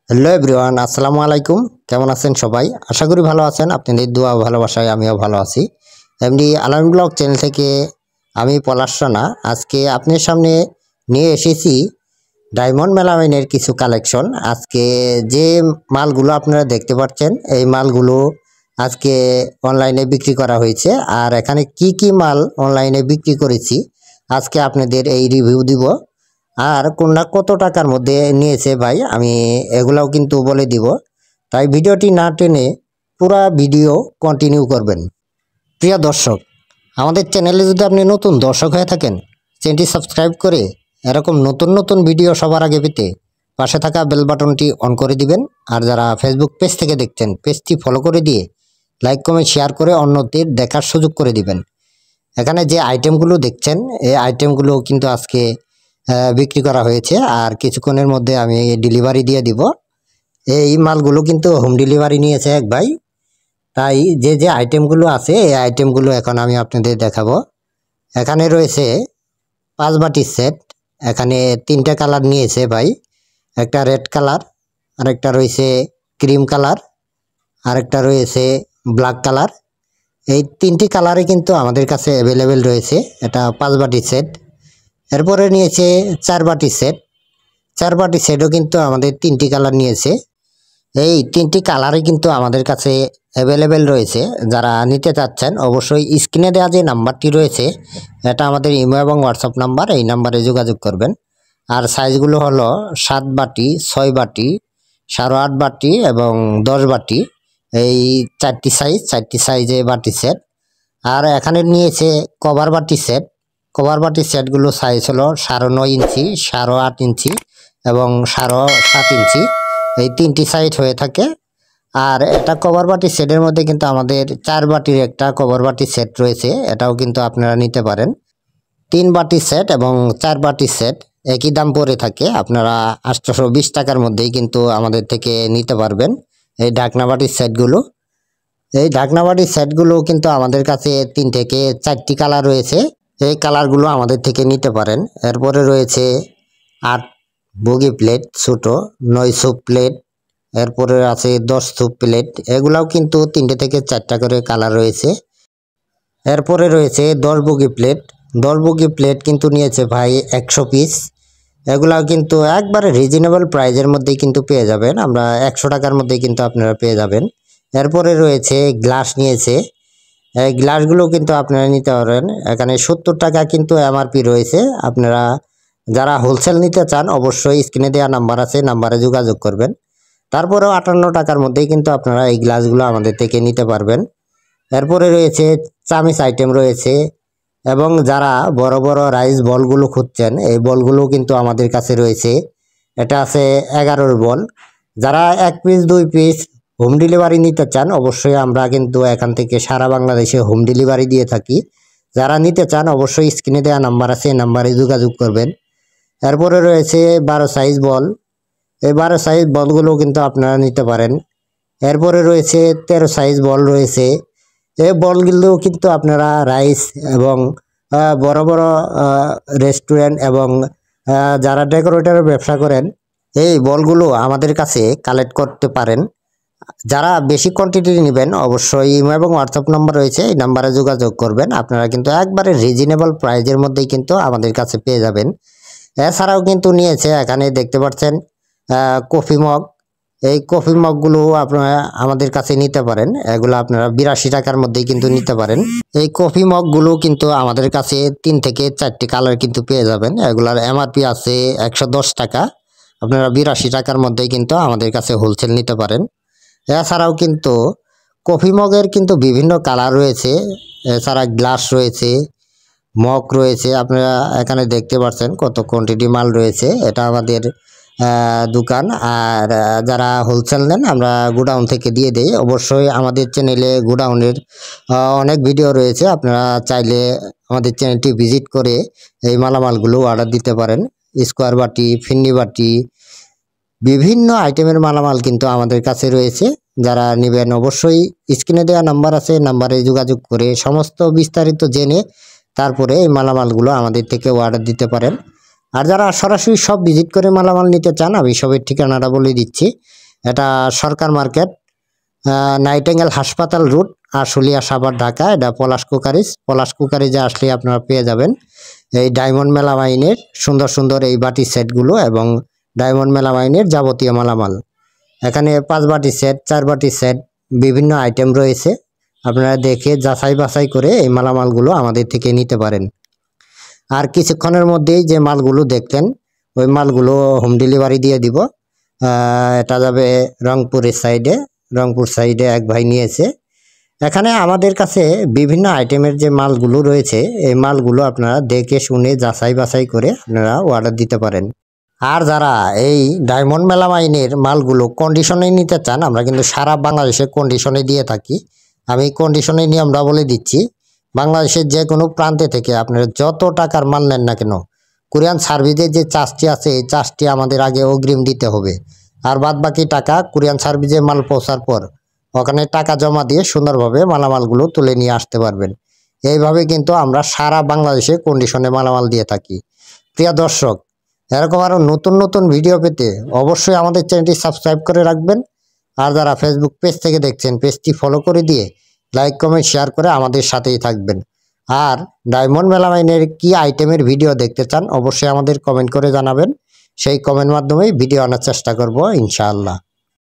Hello everyone, আসসালামু আলাইকুম। কেমন আছেন সবাই? আশা করি ভালো আছেন। আপনাদের দোয়া ভালোবাসায় আমিও ভালো আছি। এমনি আলামিন ব্লগ চ্যানেল থেকে আমি পলাশ রানা আজকে আপনার সামনে নিয়ে এসেছি ডায়মন্ড মেলামাইনের কিছু কালেকশন। আজকে যে মালগুলো আপনারা দেখতে পাচ্ছেন এই মালগুলো আজকে অনলাইনে বিক্রি করা হয়েছে। আর এখানে কি কি মাল অনলাইনে বিক্রি করেছি আজকে আপনাদের এই রিভিউ দিব। আর কোনটা কত টাকার মধ্যে নিয়েছে ভাই আমি এগুলাও কিন্তু বলে দিব। তাই ভিডিওটি না টেনে পুরো ভিডিও কন্টিনিউ করবেন। প্রিয় দর্শক, আমাদের চ্যানেলে যদি আপনি নতুন দর্শক হয়ে থাকেন, চ্যানেলটি সাবস্ক্রাইব করে এরকম নতুন নতুন ভিডিও সবার আগে পেতে পাশে থাকা বেল বাটনটি অন করে দিবেন। আর যারা ফেসবুক পেজ থেকে দেখছেন, পেজটি ফলো করে দিয়ে লাইক কমেন্ট শেয়ার করে অন্যদের দেখার সুযোগ করে দিবেন। এখানে যে আইটেমগুলো দেখছেন এই আইটেমগুলো কিন্তু আজকে বিক্রি করা হয়েছে। আর কিছুক্ষণের মধ্যে আমি ডেলিভারি দিয়ে দিব। এই মালগুলো কিন্তু হোম ডেলিভারি নিয়েছে এক ভাই। তাই যে যে আইটেমগুলো আছে এই আইটেমগুলো এখন আমি আপনাদের দেখাবো। এখানে রয়েছে 5 বাটির সেট। এখানে 3টা কালার নিয়েছে ভাই। একটা রেড কালার, আরেকটা রয়েছে ক্রিম কালার, আরেকটা রয়েছে ব্ল্যাক কালার। এই 3টি কালারে কিন্তু আমাদের কাছে অ্যাভেলেবেল রয়েছে। এটা 5 বাটির সেট। এরপরে নিয়েছে 4 বাটি সেট। 4 বাটি সেটও কিন্তু আমাদের 3টি কালার নিয়েছে। এই 3টি কালারে কিন্তু আমাদের কাছে অ্যাভেলেবেল রয়েছে। যারা নিতে চাচ্ছেন অবশ্যই স্ক্রিনে দেওয়া যে নাম্বারটি রয়েছে এটা আমাদের ইমো এবং হোয়াটসঅ্যাপ নাম্বার, এই নাম্বারে যোগাযোগ করবেন। আর সাইজগুলো হলো 7 বাটি, 6 বাটি, 8.5 বাটি এবং 10 বাটি। এই 4টি সাইজে বাটি সেট। আর এখানে নিয়েছে কভার বাটি সেট। কভার বাটি সেটগুলো সাইজ হলো 9.5 ইঞ্চি, 8.5 ইঞ্চি এবং 7.5 ইঞ্চি। এই 3টি সাইজ হয়ে থাকে। আর এটা কভার বাটি সেটের মধ্যে কিন্তু আমাদের 4 বাটির একটা কভার বাটি সেট রয়েছে, এটাও কিন্তু আপনারা নিতে পারেন। 3 বাটি সেট এবং 4 বাটি সেট একই দাম পড়ে থাকে। আপনারা 820 টাকার মধ্যেই কিন্তু আমাদের থেকে নিতে পারবেন এই ঢাকনা বাটির সেটগুলো। এই ঢাকনা বাটির সেটগুলো কিন্তু আমাদের কাছে 3 থেকে 4টি কালার রয়েছে। এই কালারগুলো আমাদের থেকে নিতে পারেন। এরপরে রয়েছে 8 বগি প্লেট ছোট, 9 সুপ প্লেট, এরপরে আছে 10 সুপ প্লেট। এগুলাও কিন্তু 3টে থেকে 4টা করে কালার রয়েছে। এরপরে রয়েছে 10 বগি প্লেট। 10 বগি প্লেট কিন্তু নিয়েছে ভাই 100 পিস। এগুলাও কিন্তু একবারে রিজনেবল প্রাইজের মধ্যেই কিন্তু পেয়ে যাবেন। আমরা 100 টাকার মধ্যেই কিন্তু আপনারা পেয়ে যাবেন। এরপরে রয়েছে গ্লাস নিয়েছে। এই গ্লাসগুলো কিন্তু আপনারা নিতে পারেন। এখানে 70 টাকা কিন্তু এমআরপি রয়েছে। আপনারা যারা হোলসেল নিতে চান অবশ্যই স্ক্রিনে দেওয়া নাম্বার আছে, নাম্বারে যোগাযোগ করবেন। তারপরেও 58 টাকার মধ্যেই কিন্তু আপনারা এই গ্লাসগুলো আমাদের থেকে নিতে পারবেন। এরপরে রয়েছে চামিচ আইটেম রয়েছে এবং যারা বড় বড় রাইস বলগুলো খুঁজছেন এই বলগুলো কিন্তু আমাদের কাছে রয়েছে। এটা আছে 11 বল। যারা 1 পিস 2 পিস হোম ডেলিভারি নিতে চান অবশ্যই আমরা কিন্তু এখান থেকে সারা বাংলাদেশে হোম ডেলিভারি দিয়ে থাকি। যারা নিতে চান অবশ্যই স্ক্রিনে দেওয়া নাম্বার আছে, এই নাম্বারে যোগাযোগ করবেন। এরপরে রয়েছে 12 সাইজ বল। এই 12 সাইজ বলগুলো কিন্তু আপনারা নিতে পারেন। এরপরে রয়েছে 13 সাইজ বল রয়েছে। এই বলগুলো কিন্তু আপনারা রাইস এবং বড় বড় রেস্টুরেন্ট এবং যারা ডেকোরেটরের ব্যবসা করেন এই বলগুলো আমাদের কাছে কালেক্ট করতে পারেন। যারা বেশি কোয়ান্টিটি নেবেন অবশ্যই ইমো এবং হোয়াটসঅ্যাপ নাম্বার রয়েছে, এই নাম্বারে যোগাযোগ করবেন। আপনারা কিন্তু একবারে রিজনেবল প্রাইজের মধ্যেই কিন্তু আমাদের কাছে পেয়ে যাবেন। এছাড়াও কিন্তু নিয়েছে এখানে দেখতে পাচ্ছেন কফি মগ। এই কফি মগগুলো আপনারা আমাদের কাছে নিতে পারেন। এগুলো আপনারা 82 টাকার মধ্যেই কিন্তু নিতে পারেন। এই কফি মগগুলো কিন্তু আমাদের কাছে 3 থেকে 4টি কালার কিন্তু পেয়ে যাবেন। এগুলার এমআরপি আছে 110 টাকা। আপনারা 82 টাকার মধ্যেই কিন্তু আমাদের কাছে হোলসেল নিতে পারেন। এছাড়াও কিন্তু কফি মগের কিন্তু বিভিন্ন কালার রয়েছে। এছাড়া গ্লাস রয়েছে, মগ রয়েছে। আপনারা এখানে দেখতে পাচ্ছেন কত কোয়ান্টিটি মাল রয়েছে। এটা আমাদের দোকান। আর যারা হোলসেল নেন আমরা গোডাউন থেকে দিয়ে দেই। অবশ্যই আমাদের চ্যানেলে গোডাউনের অনেক ভিডিও রয়েছে। আপনারা চাইলে আমাদের চ্যানেলটি ভিজিট করে এই মালামালগুলো অর্ডার দিতে পারেন। স্কোয়ার বাটি, ফিন্নি বাটি, বিভিন্ন আইটেমের মালামাল কিন্তু আমাদের কাছে রয়েছে। যারা নেবেন অবশ্যই স্ক্রিনে দেওয়া নাম্বার আছে, নাম্বারে যোগাযোগ করে সমস্ত বিস্তারিত জেনে তারপরে এই মালামালগুলো আমাদের থেকে অর্ডার দিতে পারেন। আর যারা সরাসরি সব ভিজিট করে মালামাল নিতে চান, আমি সবের ঠিকানাটা বলে দিচ্ছি। এটা সরকার মার্কেট, নাইটেঙ্গেল হাসপাতাল রুট, আশুলিয়া সাভার ঢাকা। এটা পলাশ কুকারিজে আসলে আপনারা পেয়ে যাবেন এই ডায়মন্ড মেলামাইনের সুন্দর সুন্দর এই বাটি সেটগুলো এবং ডায়মন্ড মেলামাইনের যাবতীয় মালামাল। এখানে 5 বাটি সেট, 4 বাটি সেট, বিভিন্ন আইটেম রয়েছে। আপনারা দেখে যাচাই বাছাই করে এই মালামালগুলো আমাদের থেকে নিতে পারেন। আর কিছুক্ষণের মধ্যেই যে মালগুলো দেখলেন ওই মালগুলো হোম ডেলিভারি দিয়ে দিব। এটা যাবে রংপুর সাইডে এক ভাই নিয়েছে। এখানে আমাদের কাছে বিভিন্ন আইটেমের যে মালগুলো রয়েছে এই মালগুলো আপনারা দেখে শুনে যাচাই বাছাই করে আপনারা অর্ডার দিতে পারেন। আর যারা এই ডায়মন্ড মেলামাইনের মালগুলো কন্ডিশনে নিতে চান, আমরা কিন্তু সারা বাংলাদেশে কন্ডিশনে দিয়ে থাকি। আমি কন্ডিশনে নিয়মটা বলে দিচ্ছি। বাংলাদেশের যে কোনো প্রান্তে থেকে আপনারা যত টাকার মাল নেন না কেন, কোরিয়ান সার্ভিসের যে চার্জটি আছে এই চার্জটি আমাদের আগে অগ্রিম দিতে হবে। আর বাদ বাকি টাকা কোরিয়ান সার্ভিসে মাল পৌঁছার পর ওখানে টাকা জমা দিয়ে সুন্দরভাবে মালামালগুলো তুলে নিয়ে আসতে পারবেন। এইভাবে কিন্তু আমরা সারা বাংলাদেশে কন্ডিশনে মালামাল দিয়ে থাকি। প্রিয় দর্শক, এরকম আরও নতুন নতুন ভিডিও পেতে অবশ্যই আমাদের চ্যানেলটি সাবস্ক্রাইব করে রাখবেন। আর যারা ফেসবুক পেজ থেকে দেখছেন পেজটি ফলো করে দিয়ে লাইক কমেন্ট শেয়ার করে আমাদের সাথেই থাকবেন। আর ডায়মন্ড মেলামাইনের কি আইটেমের ভিডিও দেখতে চান অবশ্যই আমাদের কমেন্ট করে জানাবেন। সেই কমেন্ট মাধ্যমেই ভিডিও আনার চেষ্টা করব ইনশাআল্লাহ।